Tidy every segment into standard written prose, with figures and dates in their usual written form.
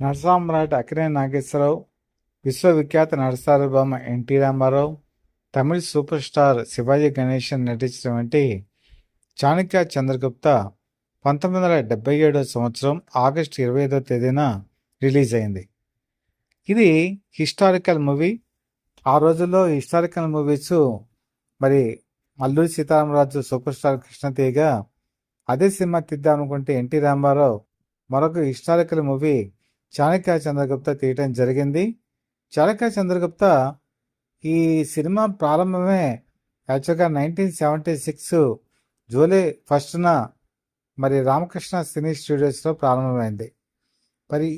నరసామ్రాట్ అక్కినేని నాగేశ్వరరావు, విశ్వవిఖ్యాత నరసార్వభౌమ ఎన్టీ రామారావు, తమిళ super star Shivaji Ganesan నటించినటువంటి చాణక్య చంద్రగుప్త 1977 సంవత్సరం ఆగస్టు 25వ తేదీన రిలీజ్ అయింది. ఇది హిస్టారికల్ మూవీ. ఆ రోజుల్లో హిస్టారికల్ మూవీస్ మరి అల్లూరి సీతారామరాజు సూపర్ స్టార్ కృష్ణతీగ అదే సినిమా తీద్దాం అనుకుంటే ఎన్టీ రామారావు మరొక హిస్టారికల్ మూవీ చాణక్య చంద్రగుప్త తీయటం జరిగింది. చాణక్య చంద్రగుప్త ఈ సినిమా ప్రారంభమే యాక్చువల్గా 1976 జూలై 1న మరి రామకృష్ణ సినీ స్టూడియోస్లో ప్రారంభమైంది. మరి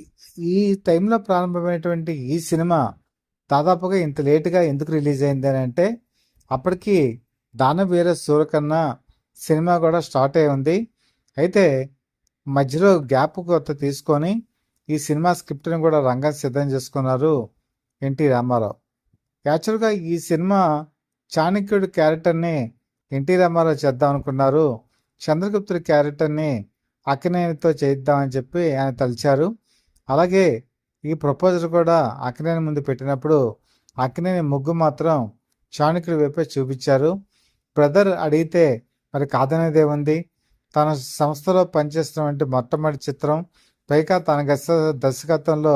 ఈ టైంలో ప్రారంభమైనటువంటి ఈ సినిమా దాదాపుగా ఇంత లేటుగా ఎందుకు రిలీజ్ అయింది అని అంటే, అప్పటికి దానవీర సూరకర్ణ సినిమా కూడా స్టార్ట్ అయి ఉంది. అయితే మధ్యలో గ్యాప్ కొత్త తీసుకొని ఈ సినిమా స్క్రిప్ట్ని కూడా రంగం సిద్ధం చేసుకున్నారు ఎన్టీ రామారావు. యాక్చువల్గా ఈ సినిమా చాణక్యుడి క్యారెక్టర్ని ఎన్టీ రామారావు చేద్దాం అనుకున్నారు. చంద్రగుప్తుడి క్యారెక్టర్ని అక్కినేనితో చేద్దామని చెప్పి ఆయన తలిచారు. అలాగే ఈ ప్రపోజల్ కూడా అక్కినేని ముందు పెట్టినప్పుడు అక్కినేని ముగ్గు మాత్రం చాణక్యుడి వైపే చూపించారు. బ్రదర్ అడిగితే మరి కాదనేదే ఉంది. తన సంస్థలో పనిచేస్తున్నటువంటి మొట్టమొదటి చిత్రం, పైగా తన దర్శకత్వంలో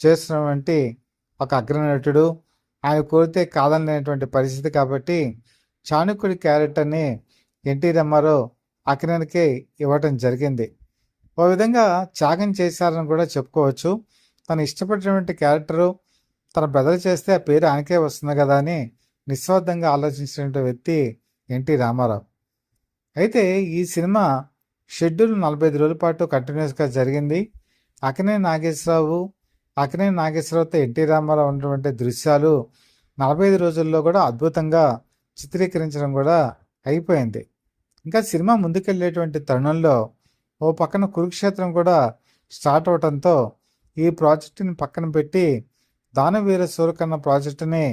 చేస్తున్నటువంటి ఒక అగ్రనటుడు, ఆయన కోరితే కాదనలేనటువంటి పరిస్థితి. కాబట్టి చాణక్యుడి క్యారెక్టర్ని ఎన్టీ రామారావు అక్కినేనికి ఇవ్వటం జరిగింది. ఓ విధంగా త్యాగం చేశారని కూడా చెప్పుకోవచ్చు. తను ఇష్టపడినటువంటి క్యారెక్టరు తన బ్రదర్ చేస్తే ఆ పేరు ఆయనకే వస్తుంది కదా అని నిస్వార్థంగా ఆలోచించినటువంటి వ్యక్తి ఎన్టీ రామారావు. అయితే ఈ సినిమా షెడ్యూల్ 45 రోజుల పాటు కంటిన్యూస్గా జరిగింది. అక్కినేని నాగేశ్వరరావుతో ఎన్టీ రామారావు ఉన్నటువంటి దృశ్యాలు 45 రోజుల్లో కూడా అద్భుతంగా చిత్రీకరించడం కూడా అయిపోయింది. ఇంకా సినిమా ముందుకెళ్ళేటువంటి తరుణంలో ఓ పక్కన కురుక్షేత్రం కూడా స్టార్ట్ అవడంతో ఈ ప్రాజెక్టుని పక్కన పెట్టి దానవీర సూరకర్ణ ప్రాజెక్టుని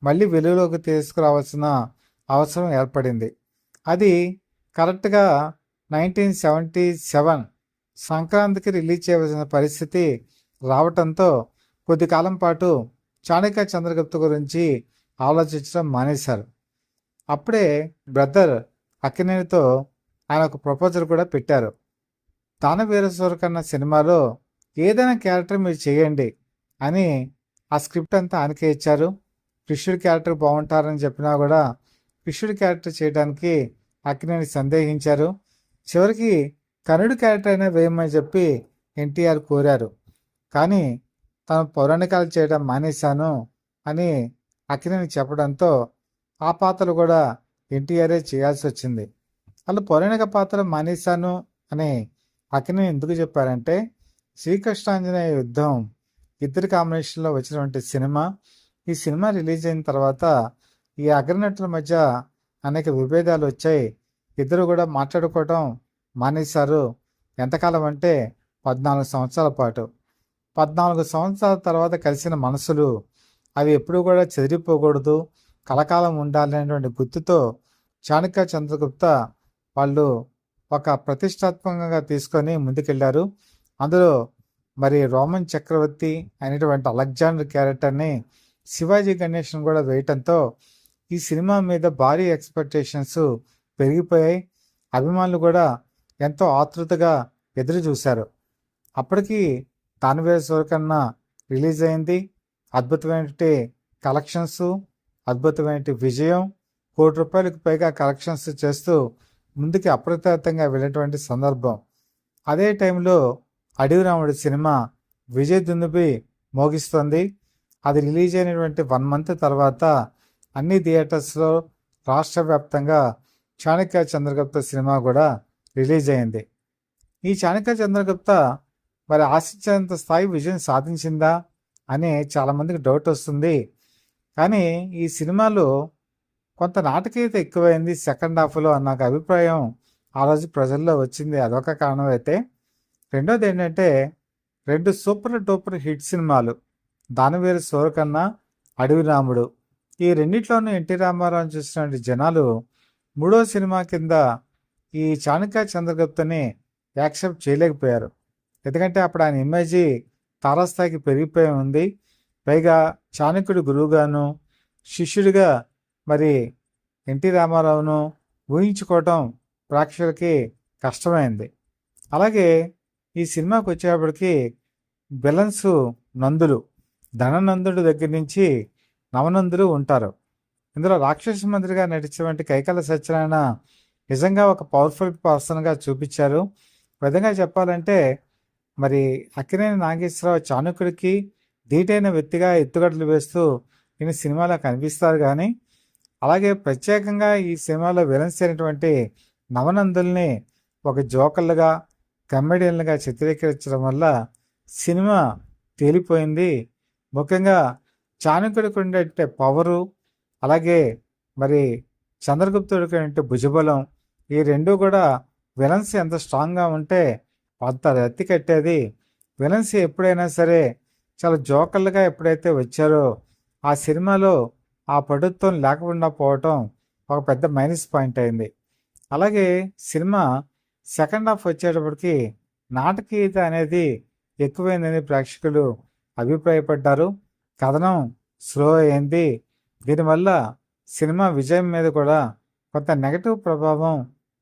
మళ్ళీ వెలుగులోకి తీసుకురావాల్సిన అవసరం ఏర్పడింది. అది కరెక్ట్గా 1977 సంక్రాంతికి రిలీజ్ చేయవలసిన పరిస్థితి రావటంతో కొద్ది కాలం పాటు చాణక్య చంద్రగుప్త గురించి ఆలోచించడం మానేశారు. అప్పుడే బ్రదర్ అక్కినేనితో ఆయన ఒక ప్రపోజల్ కూడా పెట్టారు. దానవీర సూరకర్ణ సినిమాలో ఏదైనా క్యారెక్టర్ మీరు చేయండి అని ఆ స్క్రిప్ట్ అంతా ఆయనకే ఇచ్చారు. కృష్ణుడి క్యారెక్టర్ బాగుంటారని చెప్పినా కూడా కృష్ణుడి క్యారెక్టర్ చేయడానికి అక్కినేని సందేహించారు. చివరికి కర్ణుడి క్యారెక్టర్ అయినా వేయమని చెప్పి ఎన్టీఆర్ కోరారు. కానీ తాను పౌరాణికాలు చేయడం మానేశాను అని అక్కినేని చెప్పడంతో ఆ పాత్రలు కూడా ఎన్టీఆరే చేయాల్సి వచ్చింది. వాళ్ళు పౌరాణిక పాత్రలు మానేశాను అని అక్కినేని ఎందుకు చెప్పారంటే, శ్రీకృష్ణాంజనేయ యుద్ధం ఇద్దరి కాంబినేషన్లో వచ్చినటువంటి సినిమా. ఈ సినిమా రిలీజ్ అయిన తర్వాత ఈ అగ్రనటుల మధ్య అనేక విభేదాలు వచ్చాయి. ఇద్దరు కూడా మాట్లాడుకోవటం మానేశారు. ఎంతకాలం అంటే 14 సంవత్సరాల పాటు. 14 సంవత్సరాల తర్వాత కలిసిన మనసులు అవి ఎప్పుడూ కూడా చెదిరిపోకూడదు, కలకాలం ఉండాలనేటువంటి గుర్తుతో చాణక్య చంద్రగుప్త వాళ్ళు ఒక ప్రతిష్టాత్మకంగా తీసుకొని ముందుకెళ్లారు. అందులో మరి రోమన్ చక్రవర్తి అయినటువంటి అలెగ్జాండర్ క్యారెక్టర్ని శివాజీ గణేశన్ కూడా వేయటంతో ఈ సినిమా మీద భారీ ఎక్స్పెక్టేషన్స్ పెరిగిపోయాయి. అభిమానులు కూడా ఎంతో ఆతృతగా ఎదురు చూశారు. అప్పటికి దానవీర సూరకర్ణ రిలీజ్ అయింది. అద్భుతమైనటువంటి కలెక్షన్స్, అద్భుతమైన విజయం, ₹1 కోటి పైగా కలెక్షన్స్ చేస్తూ ముందుకి అప్రతిహతంగా వెళ్ళేటువంటి సందర్భం. అదే టైంలో అడవి రాముడి సినిమా విజయ్ దుందుబి మోగిస్తుంది. అది రిలీజ్ అయినటువంటి 1 మంత్ తర్వాత అన్ని థియేటర్స్లో రాష్ట్ర వ్యాప్తంగా చాణక్య చంద్రగుప్త సినిమా కూడా రిలీజ్ అయింది. ఈ చాణక్య చంద్రగుప్త మరి ఆశించేంత స్థాయి విజయం సాధించిందా అని చాలామందికి డౌట్ వస్తుంది. కానీ ఈ సినిమాలో కొంత నాటకీయత ఎక్కువైంది సెకండ్ హాఫ్లో నాకు అభిప్రాయం ఆ రోజు ప్రజల్లో వచ్చింది. అదొక కారణం అయితే, రెండోది ఏంటంటే 2 సూపర్ డూపర్ హిట్ సినిమాలు దానవీర సూరకర్ణ, అడవి రాముడు. ఈ రెండిట్లోనూ ఎన్టీ రామారావు చూసినటువంటి జనాలు మూడో సినిమా కింద ఈ చాణక్య చంద్రగుప్తని యాక్సెప్ట్ చేయలేకపోయారు. ఎందుకంటే అప్పుడు ఆయన ఇమేజీ తారాస్థాయికి పెరిగిపోయి ఉంది. పైగా చాణక్యుడి గురువుగాను, శిష్యుడిగా మరి ఎన్టీ రామారావును ఊహించుకోవటం ప్రేక్షకులకి కష్టమైంది. అలాగే ఈ సినిమాకి వచ్చేటప్పటికి విలన్స్ నందులు, ధననందుడి దగ్గర నుంచి నవనందులు ఉంటారు. ఇందులో రాక్షస మంత్రిగా నటించినటువంటి కైకాల సత్యనారాయణ నిజంగా ఒక పవర్ఫుల్ పర్సన్గా చూపించారు. విధంగా చెప్పాలంటే మరి అక్కినేని నాగేశ్వరరావు చాణక్యుడికి ధీటైన వ్యక్తిగా ఎత్తుగడలు వేస్తూ ఈయన సినిమాలో కనిపిస్తారు. కానీ అలాగే ప్రత్యేకంగా ఈ సినిమాలో విలన్స్ అయినటువంటి నవనందుల్ని ఒక జోకర్లుగా, కమెడియన్లుగా చిత్రీకరించడం వల్ల సినిమా తేలిపోయింది. ముఖ్యంగా చాణక్యుడికి ఉండే పవరు, అలాగే మరి చంద్రగుప్తుడికి అంటే భుజబలం, ఈ రెండు కూడా విలన్స్ ఎంత స్ట్రాంగ్గా ఉంటే అంత ఎత్తి కట్టేది. విలన్స్ ఎప్పుడైనా సరే చాలా జోకర్లుగా ఎప్పుడైతే వచ్చారో ఆ సినిమాలో ఆ పటుత్వం లేకుండా పోవటం ఒక పెద్ద మైనస్ పాయింట్ అయింది. అలాగే సినిమా సెకండ్ హాఫ్ వచ్చేటప్పటికి నాటకీయత అనేది ఎక్కువైందని ప్రేక్షకులు అభిప్రాయపడ్డారు. కథనం స్లో అయింది. దీనివల్ల సినిమా విజయం మీద కూడా కొంత నెగటివ్ ప్రభావం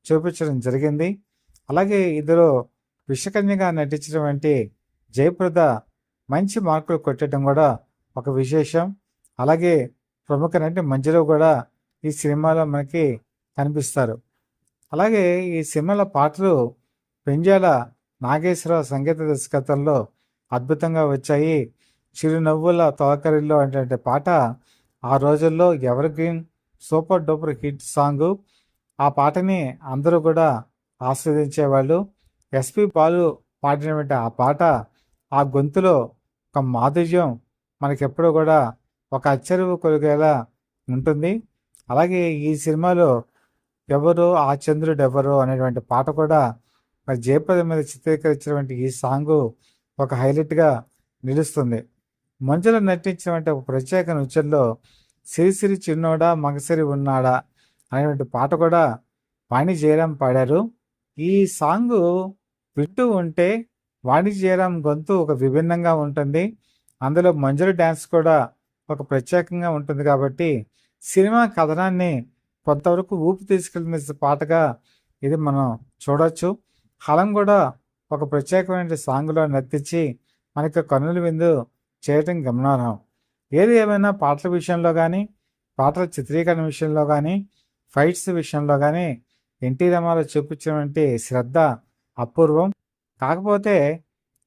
చూపించడం జరిగింది. అలాగే ఇందులో విషకన్యగా నటించినటువంటి జయప్రద మంచి మార్కులు కొట్టడం కూడా ఒక విశేషం. అలాగే ప్రముఖ నటి మంజులో కూడా ఈ సినిమాలో మనకి కనిపిస్తారు. అలాగే ఈ సినిమాలో పాటలు పెంజాల నాగేశ్వరరావు సంగీత దర్శకత్వంలో అద్భుతంగా వచ్చాయి. చిరునవ్వుల తోకరిల్లో అంటే పాట ఆ రోజుల్లో ever green super duper hit song. ఆ పాటని అందరూ కూడా ఆస్వాదించేవాళ్ళు. ఎస్పి బాలు పాడినటువంటి ఆ పాట, ఆ గొంతులో ఒక మాధుర్యం మనకెప్పుడూ కూడా ఒక అచ్చరువు కొలిగేలా ఉంటుంది. అలాగే ఈ సినిమాలో ఎవరో ఆ చంద్రుడు ఎవరో అనేటువంటి పాట కూడా మరి జయప్రద మీద చిత్రీకరించినటువంటి ఈ సాంగు ఒక హైలైట్గా నిలుస్తుంది. మంజుల నటించినటువంటి ఒక ప్రత్యేక నృత్యంలో సిరిసిరి చిన్నోడా మగసిరి ఉన్నాడా అనేటువంటి పాట కూడా వాణి జయరాం పాడారు. ఈ సాంగు వింటూ ఉంటే వాణి జయరాం గొంతు ఒక విభిన్నంగా ఉంటుంది. అందులో మంజుల డ్యాన్స్ కూడా ఒక ప్రత్యేకంగా ఉంటుంది. కాబట్టి సినిమా కథనాన్ని కొంతవరకు ఊపి తీసుకెళ్ళిన పాటగా ఇది మనం చూడవచ్చు. హలం కూడా ఒక ప్రత్యేకమైన సాంగ్లో నర్తించి మనకి కన్నుల విందు చేయటం గమనార్హం. ఏది ఏమైనా పాటల విషయంలో కానీ, పాటల చిత్రీకరణ విషయంలో కానీ, ఫైట్స్ విషయంలో కానీ ఎన్టీ రామారావు చూపించినటువంటి శ్రద్ధ అపూర్వం. కాకపోతే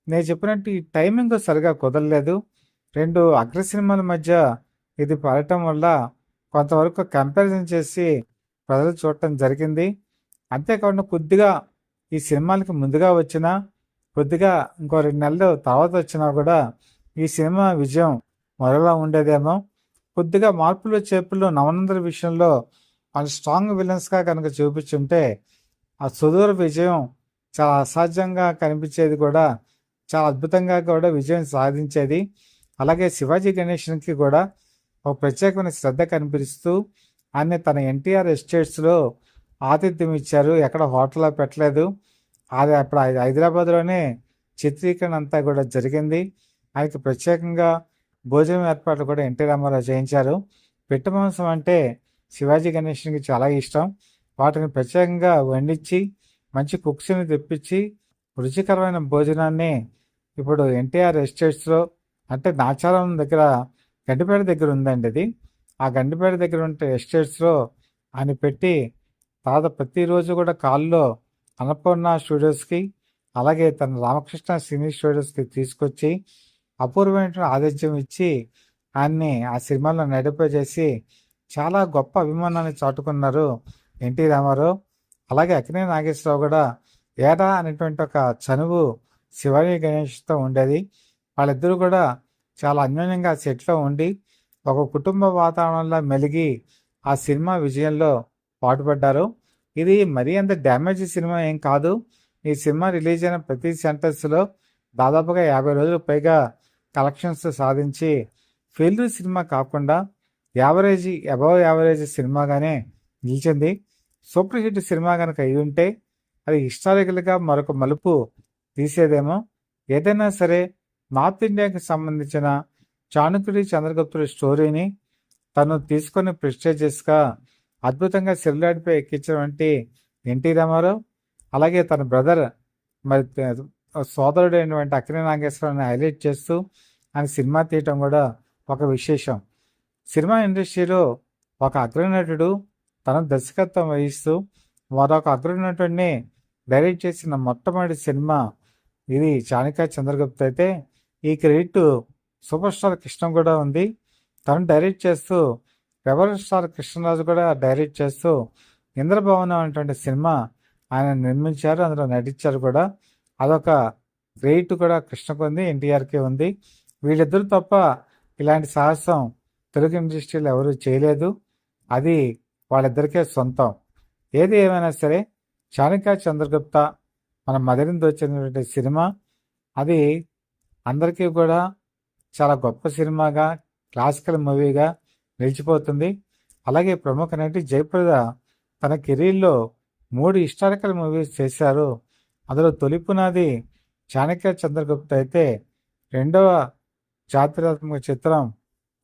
నేను చెప్పినట్టు ఈ టైమింగ్ సరిగా కుదరలేదు. రెండు అగ్ర సినిమాల మధ్య ఇది పడటం వల్ల కొంతవరకు కంపారిజన్ చేసి ప్రజలు చూడటం జరిగింది. అంతేకాకుండా కొద్దిగా ఈ సినిమాలకి ముందుగా వచ్చినా, కొద్దిగా ఇంకో 2 నెలలు తర్వాత వచ్చినా కూడా ఈ సినిమా విజయం మరోలా ఉండేదేమో. కొద్దిగా మార్పులు చేర్పులు నవనందుల విషయంలో వాళ్ళు స్ట్రాంగ్ విలన్స్గా కనుక చూపించుంటే ఆ సుదూర విజయం చాలా అసాధ్యంగా కనిపించేది, కూడా చాలా అద్భుతంగా కూడా విజయం సాధించేది. అలాగే శివాజీ గణేషన్కి కూడా ఒక ప్రత్యేకమైన శ్రద్ధ కనిపిస్తూ ఆయన తన ఎన్టీఆర్ ఎస్టేట్స్లో ఆతిథ్యం ఇచ్చారు. ఎక్కడ హోటల్లో పెట్టలేదు. అది అప్పుడు హైదరాబాద్లోనే చిత్రీకరణ అంతా కూడా జరిగింది. ఆయనకి ప్రత్యేకంగా భోజనం ఏర్పాట్లు కూడా ఎన్టీ రామారావు చేయించారు. పిట్ట మాంసం అంటే శివాజీ గణేషన్కి చాలా ఇష్టం. వాటిని ప్రత్యేకంగా వండించి మంచి కుక్స్ని తెప్పించి రుచికరమైన భోజనాన్ని ఇప్పుడు ఎన్టీఆర్ ఎస్టేట్స్లో, అంటే నాచారం దగ్గర గండిపేట దగ్గర ఉందండి అది. ఆ గండిపేట దగ్గర ఉంటే ఎస్టేట్స్లో ఆయన పెట్టి ప్రతిరోజు కూడా కాల్లో అన్నపూర్ణ స్టూడియోస్కి, అలాగే తన రామకృష్ణ సినీ స్టూడియోస్కి తీసుకొచ్చి అపూర్వమైన ఆతిథ్యం ఇచ్చి ఆయన్ని ఆ సినిమాలో నడిపేసి చాలా గొప్ప అభిమానాన్ని చాటుకున్నారు ఎన్టీ రామారావు. అలాగే అక్కినేని నాగేశ్వరరావు కూడా ఏడా అనేటువంటి ఒక చనువు శివాజీ గణేష్తో ఉండేది. వాళ్ళిద్దరూ కూడా చాలా అన్యోన్యంగా సెట్లో ఉండి ఒక కుటుంబ వాతావరణంలో మెలిగి ఆ సినిమా విజయంలో పాటుపడ్డారు. ఇది మరీ అంత డ్యామేజ్ సినిమా ఏం కాదు. ఈ సినిమా రిలీజ్ అయిన ప్రతి సెంటర్స్లో దాదాపుగా 50 రోజులు పైగా కలెక్షన్స్ సాధించి ఫెయిల్యూర్ సినిమా కాకుండా యావరేజ్, అబవ్ యావరేజ్ సినిమాగానే నిలిచింది. సూపర్ హిట్ సినిమా కనుక అయి ఉంటే అది హిస్టారికల్గా మరొక మలుపు తీసేదేమో. ఏదైనా సరే నార్త్ ఇండియాకి సంబంధించిన చాణక్యుడి చంద్రగుప్తుడి స్టోరీని తను తీసుకొని ప్రెస్టేజియస్గా అద్భుతంగా సెల్లాడిపై ఎక్కించినటువంటి ఎన్టీ రామారావు, అలాగే తన బ్రదర్ మరి సోదరుడు అయినటువంటి అక్కినే నాగేశ్వరరావుని హైలైట్ చేస్తూ ఆయన సినిమా తీయటం కూడా ఒక విశేషం. సినిమా ఇండస్ట్రీలో ఒక అగ్రనటుడు తన దర్శకత్వం వహిస్తూ మరొక అగ్రనటుడిని డైరెక్ట్ చేసిన మొట్టమొదటి సినిమా ఇది చాణక్య చంద్రగుప్త అయితే ఈ క్రెడిట్ సూపర్ స్టార్ కృష్ణ కూడా ఉంది. తను డైరెక్ట్ చేస్తూ రెబల్ స్టార్ కృష్ణరాజు కూడా డైరెక్ట్ చేస్తూ ఇంద్రభవనం అనేటువంటి సినిమా ఆయన నిర్మించారు, అందులో నటించారు కూడా. అదొక క్రెడిట్ కూడా కృష్ణకు ఉంది, ఎన్టీఆర్కి ఉంది. వీళ్ళిద్దరు తప్ప ఇలాంటి సాహసం తెలుగు ఇండస్ట్రీలో ఎవరు చేయలేదు, అది వాళ్ళిద్దరికే సొంతం. ఏది ఏమైనా సరే చాణక్య చంద్రగుప్త మన మదరింది వచ్చినటువంటి సినిమా అది అందరికీ కూడా చాలా గొప్ప సినిమాగా, క్లాసికల్ మూవీగా నిలిచిపోతుంది. అలాగే ప్రముఖ నటి జయప్రద తన కెరీర్లో 3 హిస్టారికల్ మూవీస్ చేశారు. అందులో తొలి పునాది చాణక్య చంద్రగుప్త అయితే రెండవ చారిత్రాత్మక చిత్రం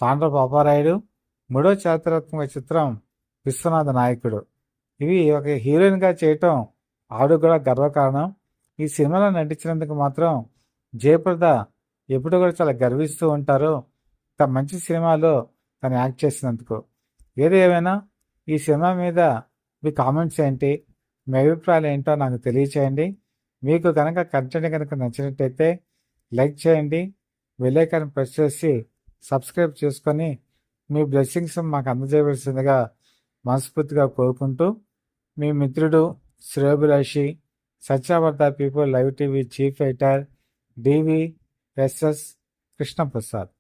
తాండ్ర పాపారాయుడు, మూడో చారిత్రాత్మక చిత్రం విశ్వనాథ నాయకుడు. ఇవి ఒక హీరోయిన్గా చేయటం ఆవిడ కూడా గర్వకారణం. ఈ సినిమాలో నటించినందుకు మాత్రం జయప్రద ఎప్పుడు కూడా చాలా గర్విస్తూ ఉంటారు ఇంత మంచి సినిమాలో తను యాక్ట్ చేసినందుకు. ఏది ఏమైనా ఈ సినిమా మీద మీ కామెంట్స్ ఏంటి, మీ అభిప్రాయాలు ఏంటో నాకు తెలియచేయండి. మీకు కనుక కంటెంట్ కనుక నచ్చినట్టయితే లైక్ చేయండి, బెల్ ఐకాన్ ప్రెస్ చేసి సబ్స్క్రైబ్ చేసుకొని మీ బ్లెస్సింగ్స్ మాకు అందజేయవలసిందిగా మనస్ఫూర్తిగా కోరుకుంటూ మీ మిత్రుడు శ్రేయోభిలాషి Satyavarta People Live TV chief editor DV SS Krishnaprasad.